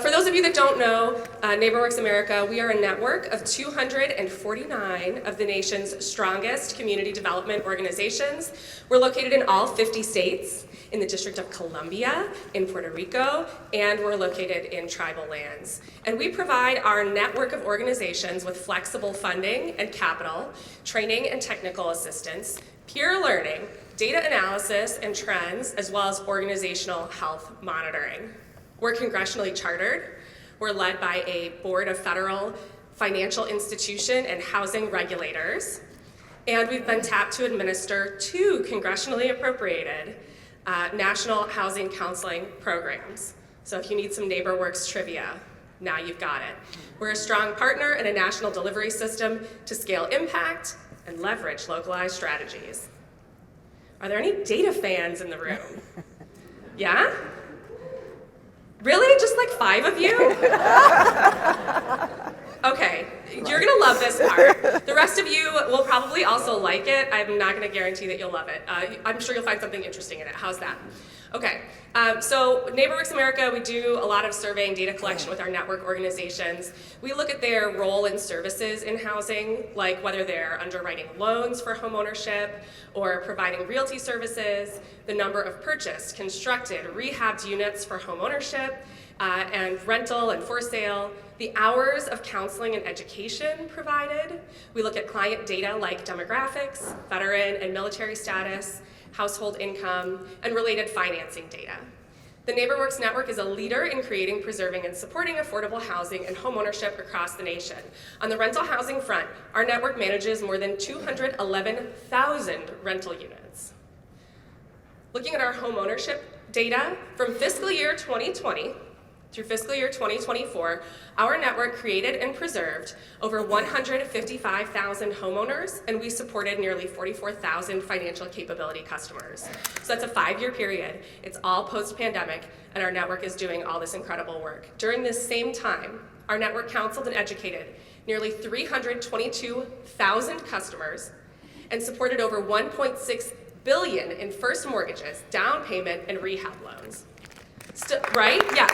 For those of you that don't know, NeighborWorks America, we are a network of 249 of the nation's strongest community development organizations. We're located in all 50 states, in the District of Columbia, in Puerto Rico, and we're located in tribal lands. And we provide our network of organizations with flexible funding and capital, training and technical assistance, peer learning, data analysis and trends, as well as organizational health monitoring. We're congressionally chartered. We're led by a board of federal financial institution and housing regulators. And we've been tapped to administer 2 congressionally appropriated national housing counseling programs. So if you need some NeighborWorks trivia, now you've got it. We're a strong partner in a national delivery system to scale impact and leverage localized strategies. Are there any data fans in the room? Yeah? Really? Just like 5 of you? Okay, you're gonna love this part. The rest of you will probably also like it. I'm not gonna guarantee that you'll love it. I'm sure you'll find something interesting in it. How's that? Okay, so NeighborWorks America, we do a lot of survey and data collection with our network organizations. We look at their role in services in housing, like whether they're underwriting loans for homeownership or providing realty services, the number of purchased, constructed, rehabbed units for homeownership, and rental and for sale, the hours of counseling and education provided. We look at client data like demographics, veteran and military status, household income, and related financing data. The NeighborWorks Network is a leader in creating, preserving, and supporting affordable housing and homeownership across the nation. On the rental housing front, our network manages more than 211,000 rental units. Looking at our homeownership data from fiscal year 2020 through fiscal year 2024, our network created and preserved over 155,000 homeowners, and we supported nearly 44,000 financial capability customers. So that's a 5-year period. It's all post-pandemic, and our network is doing all this incredible work. During this same time, our network counseled and educated nearly 322,000 customers and supported over $1.6 billion in first mortgages, down payment, and rehab loans. Right? Yes.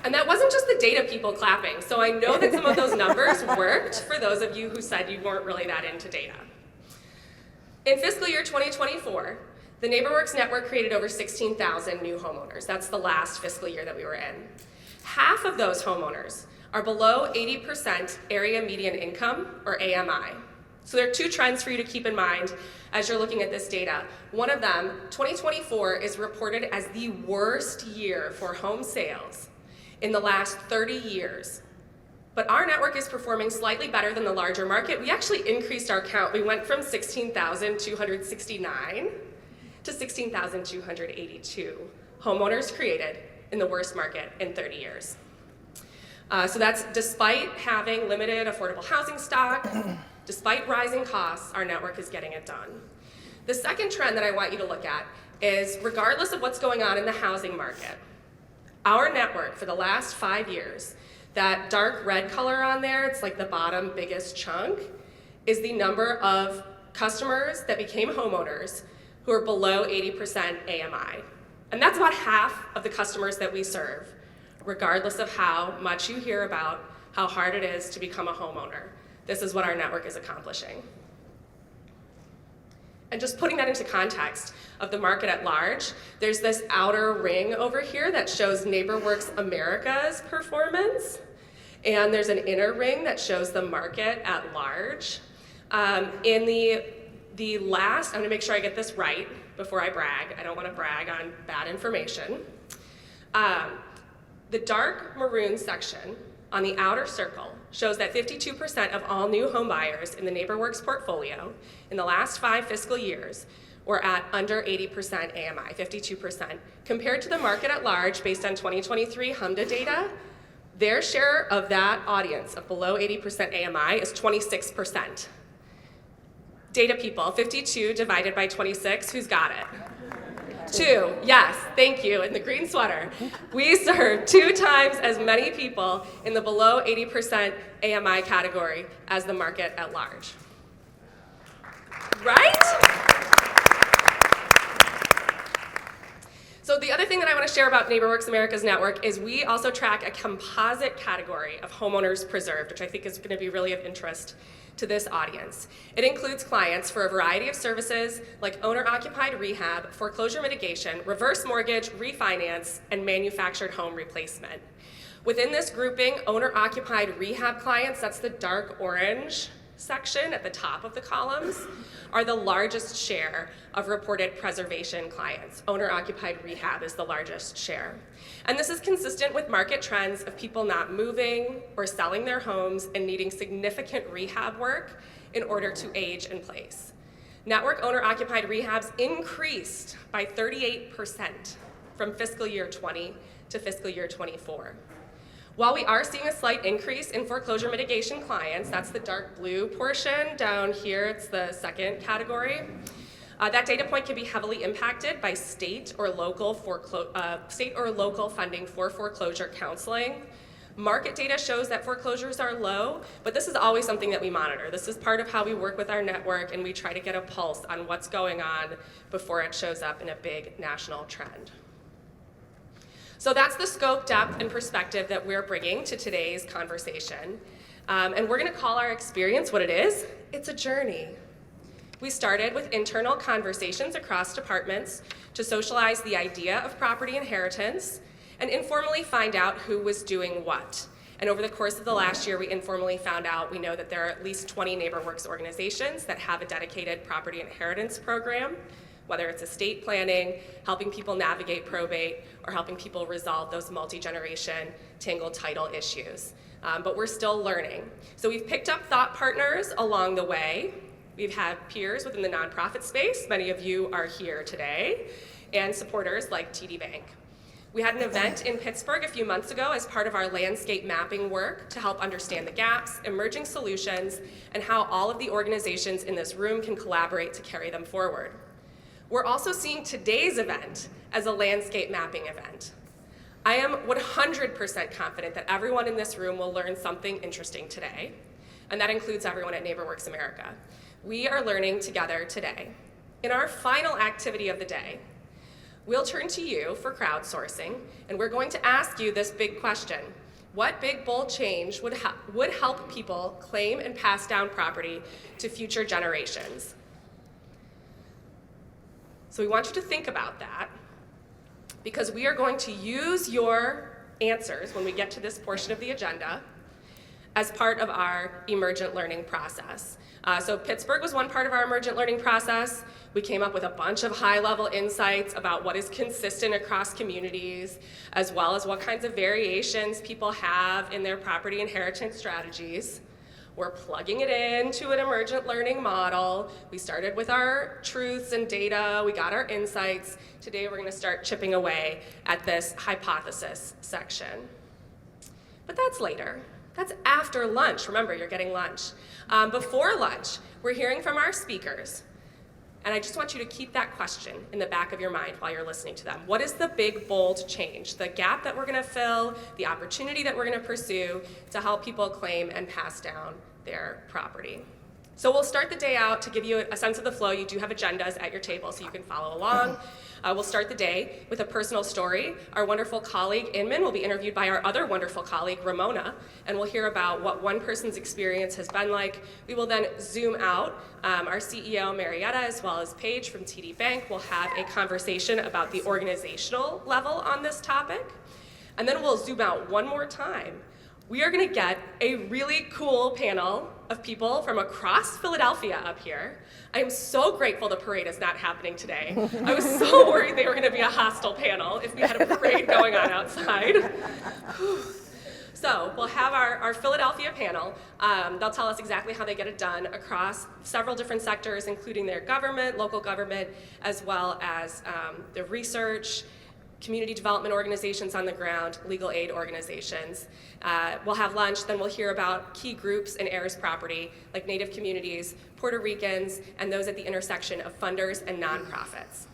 And that wasn't just the data people clapping, so I know that some of those numbers worked for those of you who said you weren't really that into data. In fiscal year 2024, the NeighborWorks Network created over 16,000 new homeowners. That's the last fiscal year that we were in. Half of those homeowners are below 80% area median income, or AMI. So there are 2 trends for you to keep in mind as you're looking at this data. One of them, 2024, is reported as the worst year for home sales in the last 30 years. But our network is performing slightly better than the larger market. We actually increased our count. We went from 16,269 to 16,282 homeowners created in the worst market in 30 years. So that's despite having limited affordable housing stock. Despite rising costs, our network is getting it done. The second trend that I want you to look at is, regardless of what's going on in the housing market, our network for the last 5 years, that dark red color on there, it's like the bottom biggest chunk, is the number of customers that became homeowners who are below 80% AMI. And that's about half of the customers that we serve, regardless of how much you hear about how hard it is to become a homeowner. This is what our network is accomplishing. And just putting that into context of the market at large, there's this outer ring over here that shows NeighborWorks America's performance, and there's an inner ring that shows the market at large. In the last, I'm gonna make sure I get this right before I brag. I don't wanna brag on bad information. The dark maroon section on the outer circle shows that 52% of all new home buyers in the NeighborWorks portfolio in the last 5 fiscal years were at under 80% AMI, 52%. Compared to the market at large, based on 2023 HMDA data, their share of that audience of below 80% AMI is 26%. Data people, 52 divided by 26, who's got it? 2, yes, thank you, in the green sweater. We serve 2 times as many people in the below 80% AMI category as the market at large. Right? So the other thing that I want to share about NeighborWorks America's network is we also track a composite category of homeowners preserved, which I think is going to be really of interest to this audience. It includes clients for a variety of services like owner-occupied rehab, foreclosure mitigation, reverse mortgage, refinance, and manufactured home replacement. Within this grouping, owner-occupied rehab clients, that's the dark orange section at the top of the columns, are the largest share of reported preservation clients. Owner-occupied rehab is the largest share. And this is consistent with market trends of people not moving or selling their homes and needing significant rehab work in order to age in place. Network owner-occupied rehabs increased by 38% from fiscal year 20 to fiscal year 24. While we are seeing a slight increase in foreclosure mitigation clients, that's the dark blue portion down here, it's the second category. That data point can be heavily impacted by state or local funding for foreclosure counseling. Market data shows that foreclosures are low, but this is always something that we monitor. This is part of how we work with our network, and we try to get a pulse on what's going on before it shows up in a big national trend. So that's the scope, depth, and perspective that we're bringing to today's conversation. And we're going to call our experience what it is. It's a journey. We started with internal conversations across departments to socialize the idea of property inheritance and informally find out who was doing what. And over the course of the last year, we informally found out, we know that there are at least 20 NeighborWorks organizations that have a dedicated property inheritance program, whether it's estate planning, helping people navigate probate, or helping people resolve those multi-generation tangled title issues. But we're still learning. So we've picked up thought partners along the way. We've had peers within the nonprofit space, many of you are here today, and supporters like TD Bank. We had an event in Pittsburgh a few months ago as part of our landscape mapping work to help understand the gaps, emerging solutions, and how all of the organizations in this room can collaborate to carry them forward. We're also seeing today's event as a landscape mapping event. I am 100% confident that everyone in this room will learn something interesting today, and that includes everyone at NeighborWorks America. We are learning together today. In our final activity of the day, we'll turn to you for crowdsourcing, and we're going to ask you this big question. What big, bold change would help people claim and pass down property to future generations? So we want you to think about that, because we are going to use your answers when we get to this portion of the agenda as part of our emergent learning process. So Pittsburgh was one part of our emergent learning process. We came up with a bunch of high-level insights about what is consistent across communities, as well as what kinds of variations people have in their property inheritance strategies. We're plugging it into an emergent learning model. We started with our truths and data. We got our insights. Today we're going to start chipping away at this hypothesis section. But that's later. That's after lunch. Remember, you're getting lunch. Before lunch, we're hearing from our speakers. And I just want you to keep that question in the back of your mind while you're listening to them. What is the big, bold change? The gap that we're going to fill, the opportunity that we're going to pursue to help people claim and pass down their property. So we'll start the day out to give you a sense of the flow. You do have agendas at your table so you can follow along. We'll start the day with a personal story. Our wonderful colleague, Inman, will be interviewed by our other wonderful colleague, Ramona, and we'll hear about what one person's experience has been like. We will then zoom out. Our CEO, Marietta, as well as Paige from TD Bank, will have a conversation about the organizational level on this topic. And then we'll zoom out one more time. We are going to get a really cool panel of people from across Philadelphia up here. I am so grateful the parade is not happening today. I was so worried they were going to be a hostile panel if we had a parade going on outside. So we'll have our Philadelphia panel. They'll tell us exactly how they get it done across several different sectors, including their government, local government, as well as the research, community development organizations on the ground, legal aid organizations. We'll have lunch, then we'll hear about key groups in heirs property, like Native communities, Puerto Ricans, and those at the intersection of funders and nonprofits.